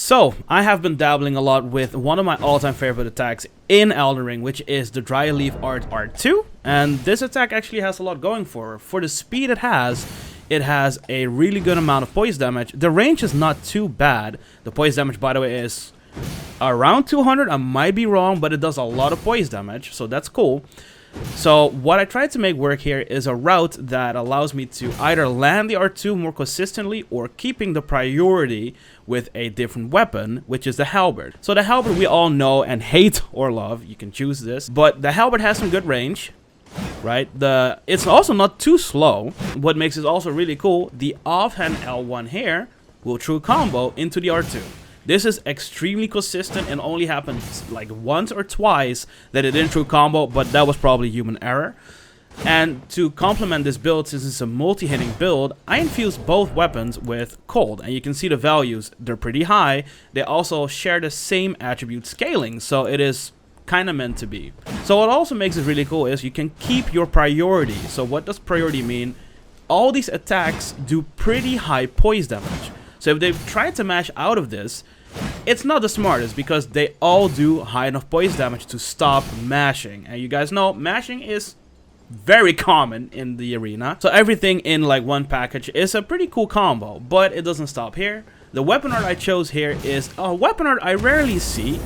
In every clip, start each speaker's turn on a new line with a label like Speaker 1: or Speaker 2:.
Speaker 1: So, I have been dabbling a lot with one of my all-time favorite attacks in Elden Ring, which is the Dryleaf Arts R2. And this attack actually has a lot going for it. For the speed it has a really good amount of poise damage. The range is not too bad. The poise damage, by the way, is around 200. I might be wrong, but it does a lot of poise damage, so that's cool. So what I tried to make work here is a route that allows me to either land the R2 more consistently or keeping the priority with a different weapon, which is the Halberd. So the Halberd we all know and hate or love, you can choose this, but the Halberd has some good range, right? It's also not too slow. What makes it also really cool, the offhand L1 here will true combo into the R2. This is extremely consistent and only happens like once or twice that it didn't true combo, but that was probably human error. And to complement this build, since it's a multi-hitting build, I infused both weapons with cold, and you can see the values, they're pretty high. They also share the same attribute scaling, so it is kind of meant to be. So what also makes it really cool is you can keep your priority. So what does priority mean? All these attacks do pretty high poise damage. So if they try to mash out of this, it's not the smartest because they all do high enough poise damage to stop mashing. And you guys know mashing is very common in the arena. So everything in like one package is a pretty cool combo, but it doesn't stop here. The weapon art I chose here is a weapon art I rarely see.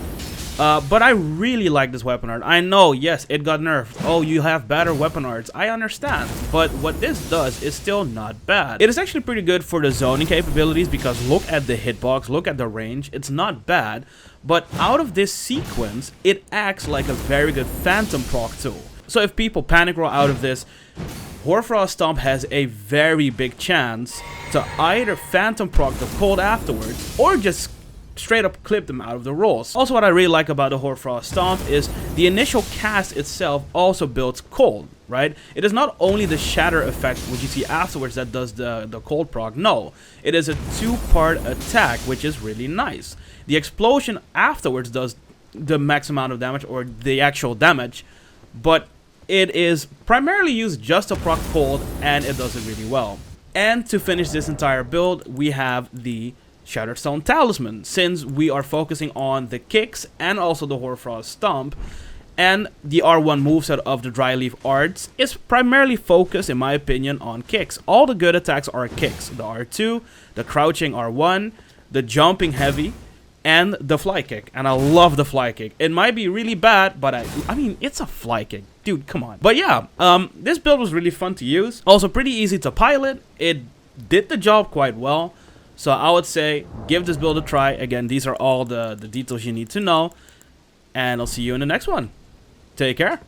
Speaker 1: But I really like this weapon art. I know, yes, it got nerfed. Oh, you have better weapon arts. I understand. But what this does is still not bad. It is actually pretty good for the zoning capabilities because look at the hitbox, look at the range. It's not bad. But out of this sequence, it acts like a very good phantom proc tool. So if people panic roll out of this, Hoarfrost Stomp has a very big chance to either phantom proc the cold afterwards or just straight up clip them out of the rolls. Also, what I really like about the Hoarfrost Stomp is the initial cast itself also builds cold, right? It is not only the shatter effect, which you see afterwards, that does the cold proc. No, it is a two-part attack, which is really nice. The explosion afterwards does the max amount of damage, or the actual damage, but it is primarily used just to proc cold, and it does it really well. And to finish this entire build, we have the Shattered Stone Talisman, since we are focusing on the kicks and also the Hoarfrost Stomp, and the R1 moveset of the Dryleaf Arts is primarily focused, in my opinion, on kicks. All the good attacks are kicks. The R2, the crouching R1, the jumping heavy, and the fly kick. And I love the fly kick. It might be really bad, but I mean, it's a fly kick. Dude, come on. But yeah, this build was really fun to use. Also pretty easy to pilot. It did the job quite well. So I would say give this build a try. Again, these are all the details you need to know. And I'll see you in the next one. Take care.